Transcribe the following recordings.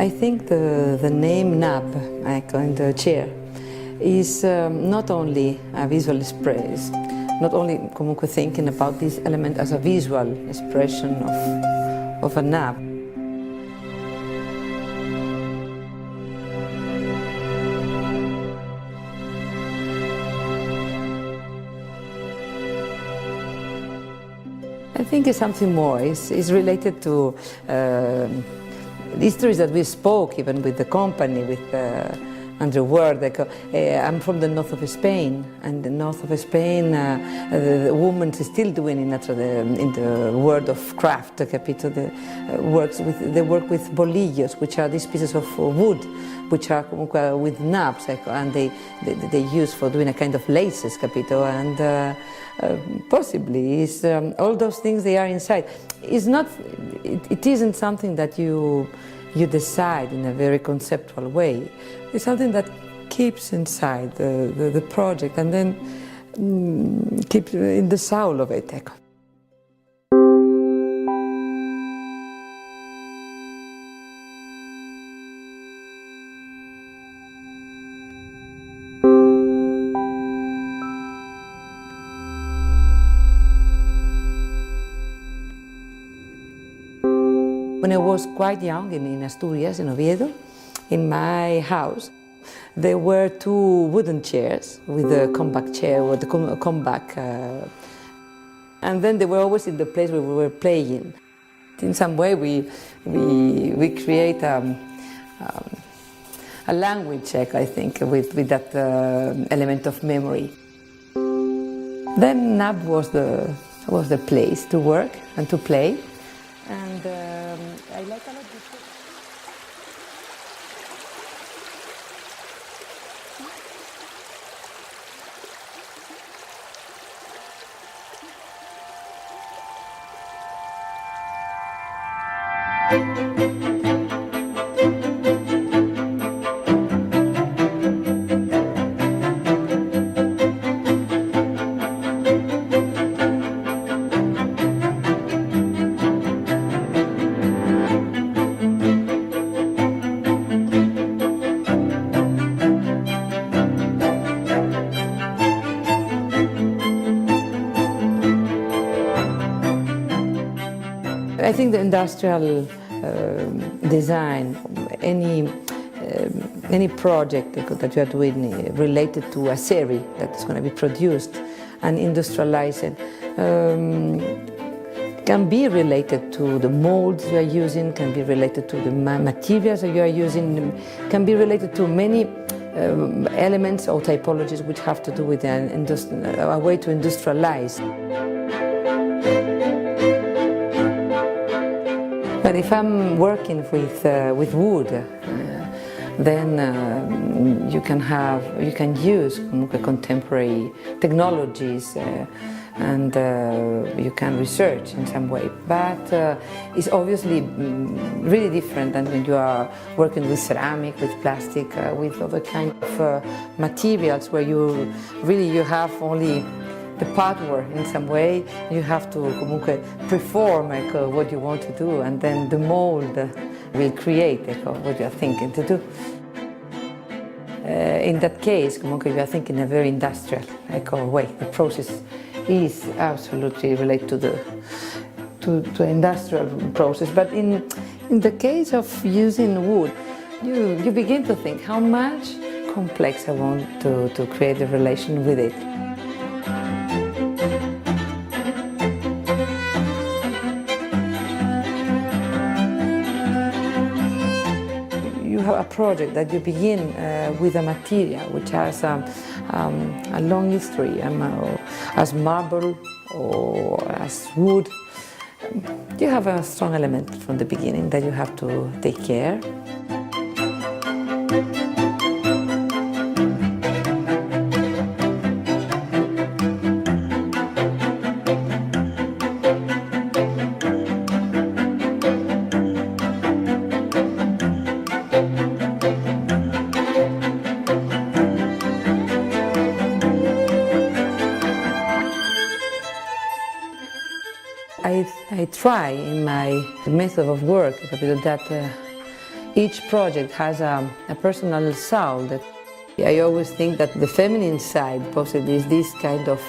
I think the name NAB, like in the chair, is not only a visual expression, not only comunque thinking about this element as a visual expression of a NAB. I think it's something more. It's related to histories that we spoke even with the company, with Andreu World. I'm from the north of Spain, and the north of Spain, the women is still doing in the world of craft, capito? They work with bolillos, which are these pieces of wood, which are with knobs, and they use for doing a kind of laces, capito? And possibly, all those things, they are inside. It isn't something that you decide in a very conceptual way. It's something that keeps inside the project and then keeps in the soul of it. When I was quite young in Asturias, in Oviedo, in my house, there were two wooden chairs with a comeback chair, or the comeback, and then they were always in the place where we were playing. In some way, we create a language, I think, with that element of memory. Then NAB was the place to work and to play. And I like a lot this. I think the industrial design, any project that you are doing related to a series that is going to be produced and industrialized, can be related to the molds you are using, can be related to the materials that you are using, can be related to many elements or typologies which have to do with a way to industrialize. But if I'm working with wood, then you can use contemporary technologies and you can research in some way. But it's obviously really different than when you are working with ceramic, with plastic, with other kind of materials where you have only the partner in some way. You have to perform what you want to do, and then the mold will create what you are thinking to do. In that case, you are thinking in a very industrial way. The process is absolutely related to the industrial process. But in the case of using wood, you begin to think how much complex I want to create a relation with it. A project that you begin with a material which has a long history, as marble or as wood. You have a strong element from the beginning that you have to take care. I try in my method of work that each project has a personal soul. I always think that the feminine side possibly is this kind of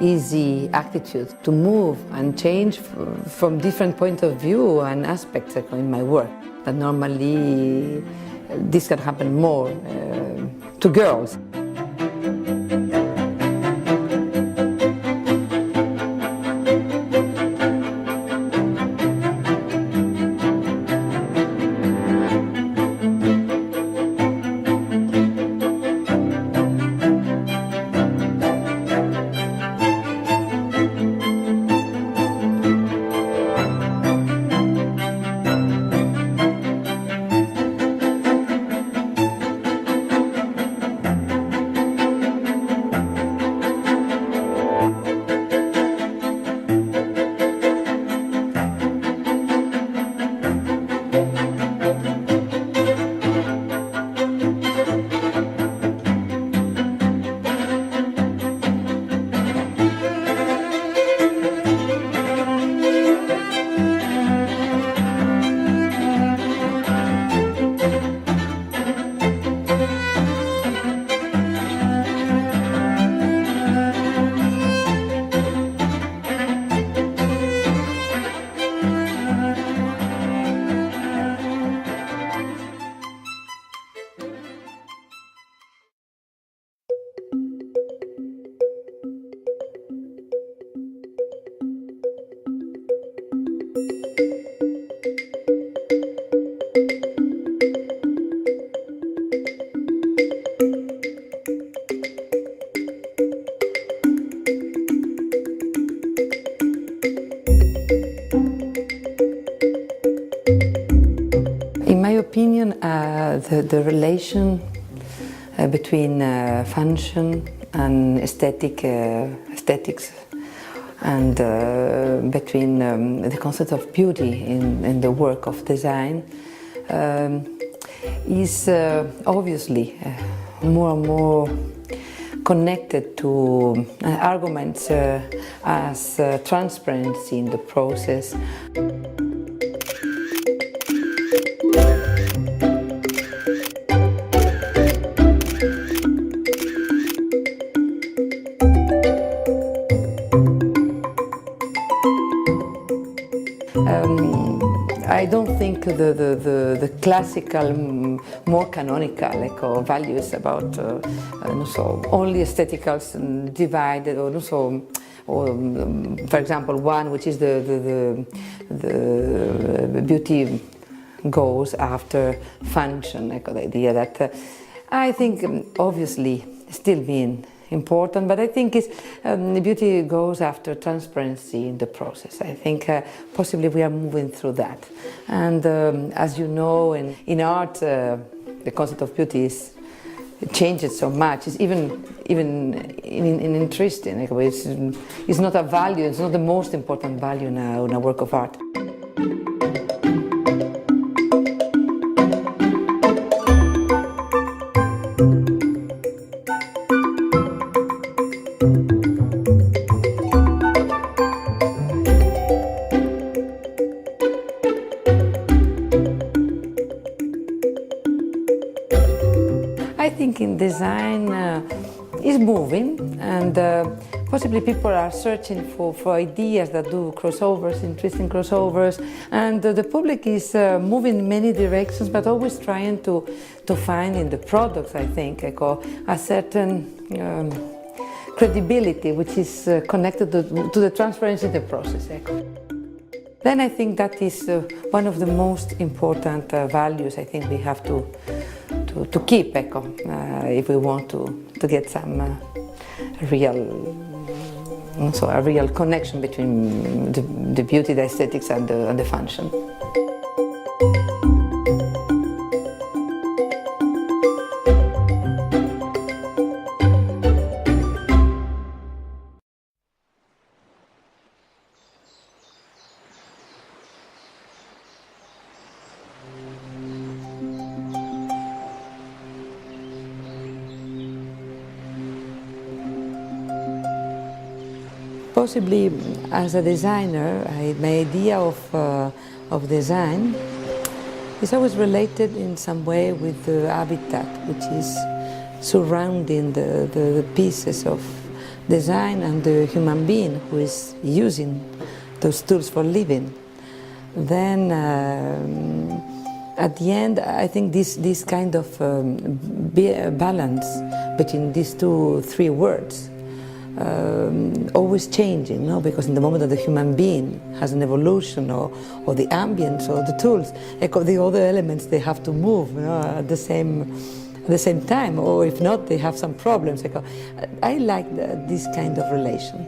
easy attitude to move and change from different point of view and aspects in my work. That normally this can happen more to girls. In my opinion, the relation between function and aesthetics and between the concept of beauty in the work of design is obviously more and more connected to arguments as transparency in the process. I don't think the classical, more canonical values about only aestheticals divided, or for example, one which is the beauty goes after function, the idea that I think obviously still being important, but I think the beauty goes after transparency in the process. I think possibly we are moving through that. And as you know, in art, the concept of beauty changes so much. It's even interesting. It's not a value. It's not the most important value now in a work of art. I think in design is moving, and possibly people are searching for ideas that do crossovers, interesting crossovers, and the public is moving in many directions, but always trying to find in the products, I think, a certain credibility which is connected to the transparency of the process. Then I think that is one of the most important values I think we have to keep if we want to get some a real connection between the beauty, the aesthetics and the function. Possibly, as a designer, my idea of design is always related in some way with the habitat, which is surrounding the pieces of design and the human being who is using those tools for living. Then, at the end, I think this kind of balance between these three words, always changing, no? Because in the moment that the human being has an evolution, or the ambience, or the tools, the other elements, they have to move, you know, at the same time, or if not, they have some problems. I like this kind of relation.